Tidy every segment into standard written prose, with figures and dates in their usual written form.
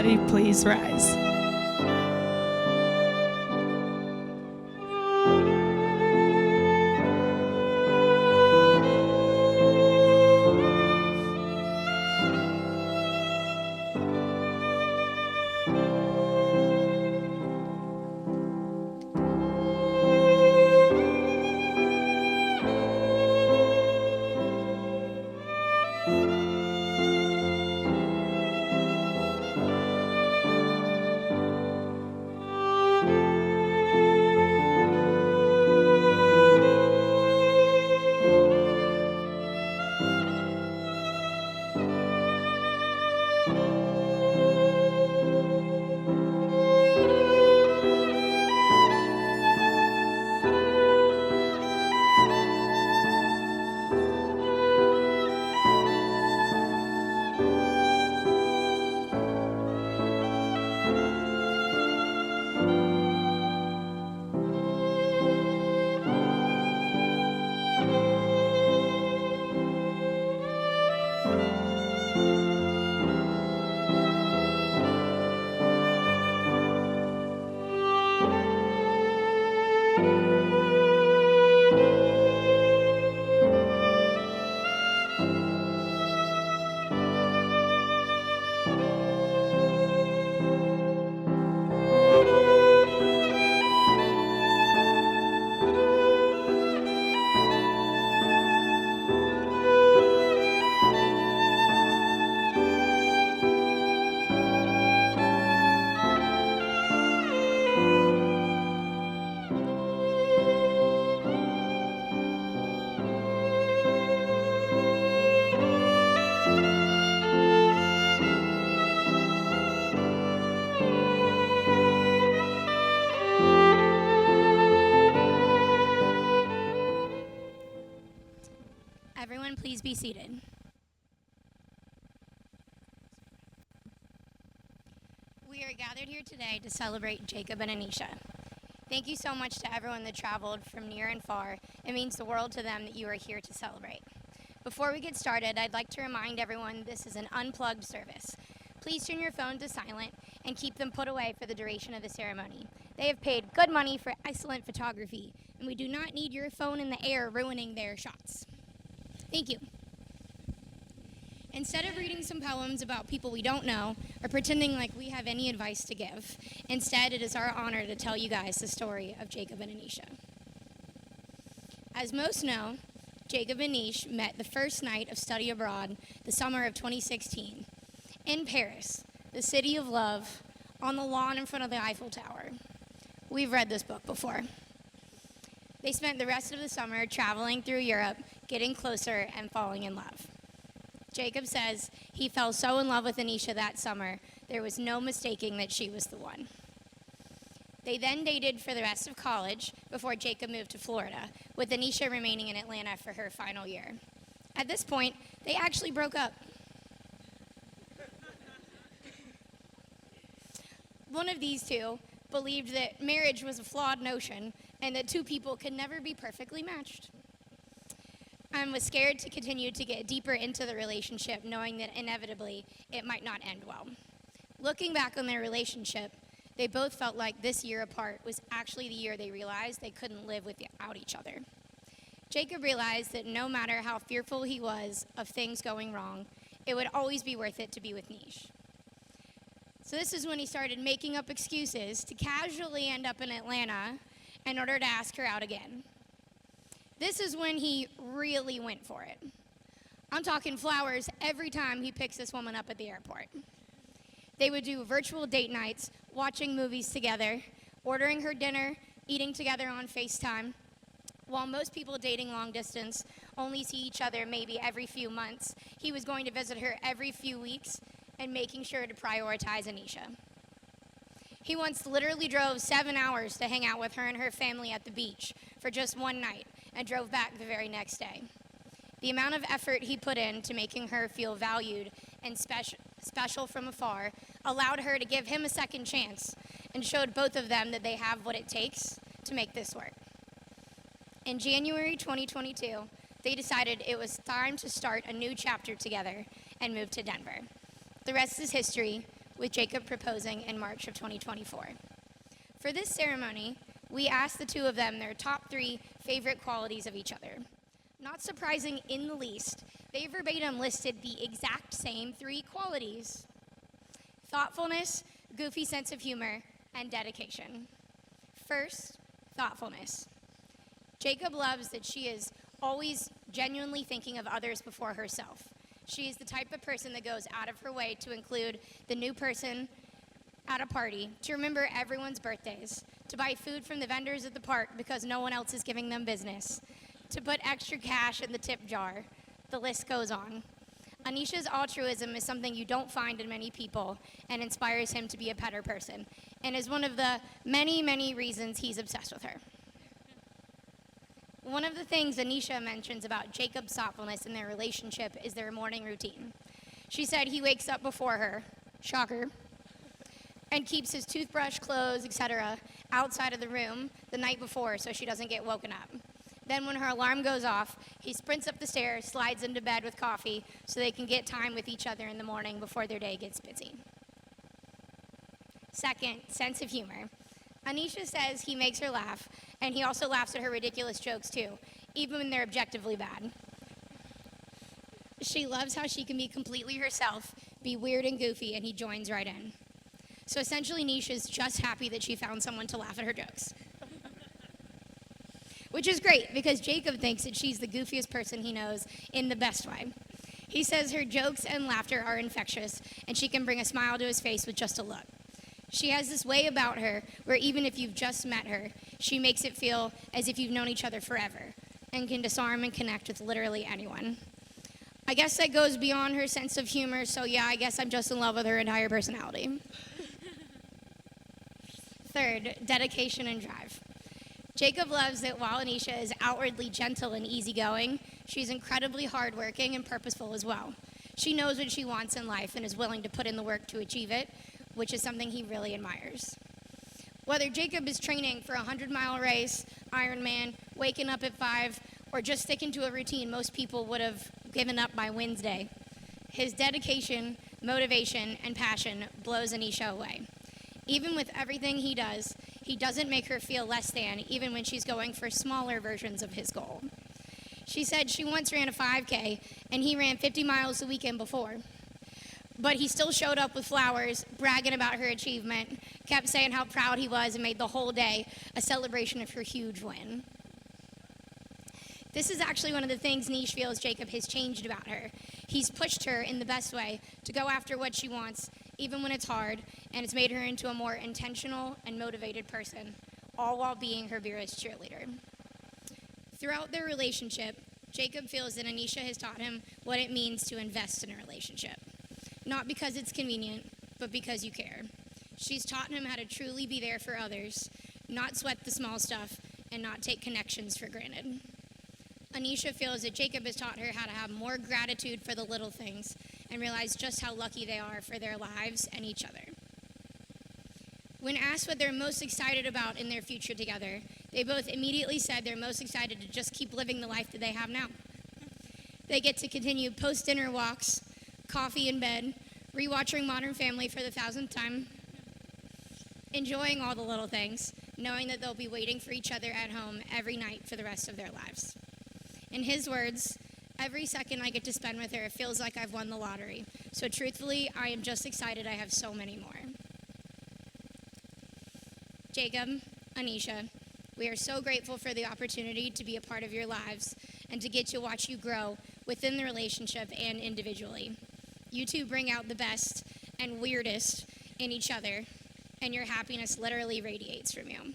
everybody please rise. Everyone, please be seated. We are gathered here today to celebrate Jacob and Anisha. Thank you so much to everyone that traveled from near and far. It means the world to them that you are here to celebrate. Before we get started, I'd like to remind everyone this is an unplugged service. Please turn your phone to silent and keep them put away for the duration of the ceremony. They have paid good money for excellent photography, and we do not need your phone in the air ruining their shots. Thank you. Instead of reading some poems about people we don't know or pretending like we have any advice to give, instead it is our honor to tell you guys the story of Jacob and Anisha. As most know, Jacob and Anisha met the first night of study abroad the summer of 2016 in Paris, the city of love, on the lawn in front of the Eiffel Tower. We've read this book before. They spent the rest of the summer traveling through Europe, getting closer and falling in love. Jacob says he fell so in love with Anisha that summer, there was no mistaking that she was the one. They then dated for the rest of college before Jacob moved to Florida, with Anisha remaining in Atlanta for her final year. At this point, they actually broke up. One of these two believed that marriage was a flawed notion and that two people could never be perfectly matched. And was scared to continue to get deeper into the relationship, knowing that inevitably it might not end well. Looking back on their relationship, they both felt like this year apart was actually the year they realized they couldn't live without each other. Jacob realized that no matter how fearful he was of things going wrong, it would always be worth it to be with Nish. So this is when he started making up excuses to casually end up in Atlanta in order to ask her out again. This is when he really went for it. I'm talking flowers every time he picks this woman up at the airport. They would do virtual date nights, watching movies together, ordering her dinner, eating together on FaceTime. While most people dating long distance only see each other maybe every few months, he was going to visit her every few weeks and making sure to prioritize Anisha. He once literally drove 7 hours to hang out with her and her family at the beach for just one night and drove back the very next day. The amount of effort he put into making her feel valued and special from afar allowed her to give him a second chance and showed both of them that they have what it takes to make this work. In January 2022, they decided it was time to start a new chapter together and move to Denver. The rest is history. with Jacob proposing in March of 2024. For this ceremony, we asked the two of them their top 3 favorite qualities of each other. Not surprising in the least, they verbatim listed the exact same 3 qualities: thoughtfulness, goofy sense of humor, and dedication. First, thoughtfulness. Jacob loves that she is always genuinely thinking of others before herself. She is the type of person that goes out of her way to include the new person at a party, to remember everyone's birthdays, to buy food from the vendors at the park because no one else is giving them business, to put extra cash in the tip jar. The list goes on. Anisha's altruism is something you don't find in many people and inspires him to be a better person, and is one of the many, many reasons he's obsessed with her. One of the things Anisha mentions about Jacob's thoughtfulness in their relationship is their morning routine. She said he wakes up before her, shocker, and keeps his toothbrush, clothes, etc. outside of the room the night before so she doesn't get woken up. Then when her alarm goes off, he sprints up the stairs, slides into bed with coffee so they can get time with each other in the morning before their day gets busy. Second, sense of humor. Anisha says he makes her laugh, and he also laughs at her ridiculous jokes too, even when they're objectively bad. She loves how she can be completely herself, be weird and goofy, and he joins right in. So essentially, Anisha's just happy that she found someone to laugh at her jokes. Which is great, because Jacob thinks that she's the goofiest person he knows in the best way. He says her jokes and laughter are infectious, and she can bring a smile to his face with just a look. She has this way about her where even if you've just met her, she makes it feel as if you've known each other forever, and can disarm and connect with literally anyone. I guess that goes beyond her sense of humor, so yeah, I guess I'm just in love with her entire personality. Third, dedication and drive. Jacob loves that while Anisha is outwardly gentle and easygoing, she's incredibly hardworking and purposeful as well. She knows what she wants in life and is willing to put in the work to achieve it, which is something he really admires. Whether Jacob is training for a 100-mile race, Ironman, waking up at 5, or just sticking to a routine most people would have given up by Wednesday, his dedication, motivation, and passion blows Anisha away. Even with everything he does, he doesn't make her feel less than, even when she's going for smaller versions of his goal. She said she once ran a 5K, and he ran 50 miles the weekend before. But he still showed up with flowers, bragging about her achievement, kept saying how proud he was, and made the whole day a celebration of her huge win. This is actually one of the things Nish feels Jacob has changed about her. He's pushed her in the best way to go after what she wants, even when it's hard, and it's made her into a more intentional and motivated person, all while being her dearest cheerleader. Throughout their relationship, Jacob feels that Anisha has taught him what it means to invest in a relationship. Not because it's convenient, but because you care. She's taught him how to truly be there for others, not sweat the small stuff, and not take connections for granted. Anisha feels that Jacob has taught her how to have more gratitude for the little things and realize just how lucky they are for their lives and each other. When asked what they're most excited about in their future together, they both immediately said they're most excited to just keep living the life that they have now. They get to continue post-dinner walks, coffee in bed, rewatching Modern Family for the 1000th time, enjoying all the little things, knowing that they'll be waiting for each other at home every night for the rest of their lives. In his words, every second I get to spend with her feels like I've won the lottery. So truthfully, I am just excited I have so many more. Jacob, Anisha, we are so grateful for the opportunity to be a part of your lives and to get to watch you grow within the relationship and individually. You two bring out the best and weirdest in each other, and your happiness literally radiates from you.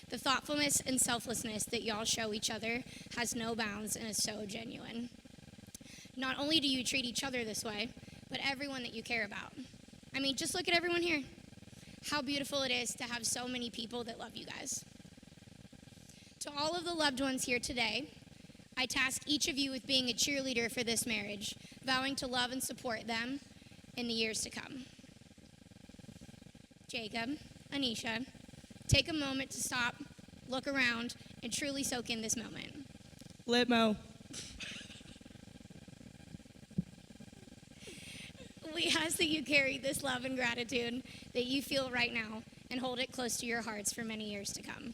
The thoughtfulness and selflessness that y'all show each other has no bounds and is so genuine. Not only do you treat each other this way, but everyone that you care about. I mean, just look at everyone here. How beautiful it is to have so many people that love you guys. To all of the loved ones here today, I task each of you with being a cheerleader for this marriage, vowing to love and support them in the years to come. Jacob, Anisha, take a moment to stop, look around, and truly soak in this moment. Litmo. We ask that you carry this love and gratitude that you feel right now and hold it close to your hearts for many years to come.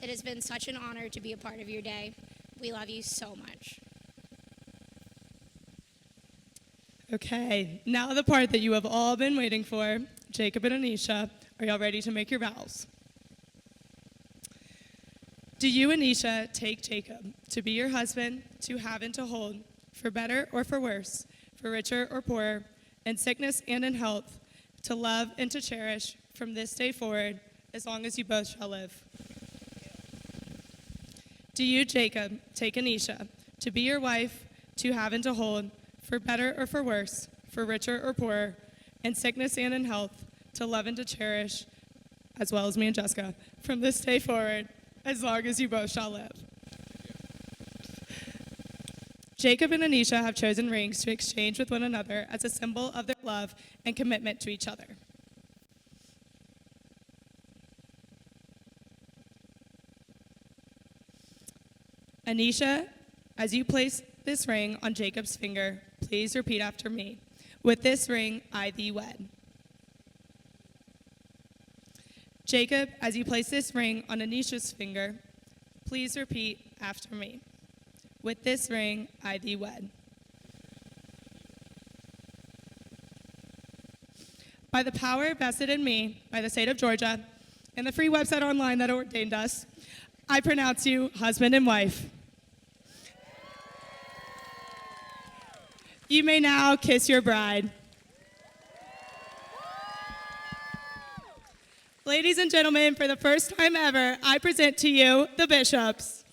It has been such an honor to be a part of your day. We love you so much. Okay, now the part that you have all been waiting for. Jacob and Anisha, are y'all ready to make your vows? Do you, Anisha, take Jacob to be your husband, to have and to hold, for better or for worse, for richer or poorer, in sickness and in health, to love and to cherish from this day forward, as long as you both shall live? Do you, Jacob, take Anisha to be your wife, to have and to hold, for better or for worse, for richer or poorer, in sickness and in health, to love and to cherish, as well as me and Jessica, from this day forward, as long as you both shall live? Jacob and Anisha have chosen rings to exchange with one another as a symbol of their love and commitment to each other. Anisha, as you place this ring on Jacob's finger, please repeat after me. With this ring, I thee wed. Jacob, as you place this ring on Anisha's finger, please repeat after me. With this ring, I thee wed. By the power vested in me by the state of Georgia and the free website online that ordained us, I pronounce you husband and wife. You may now kiss your bride. Ladies and gentlemen, for the first time ever, I present to you the bishops.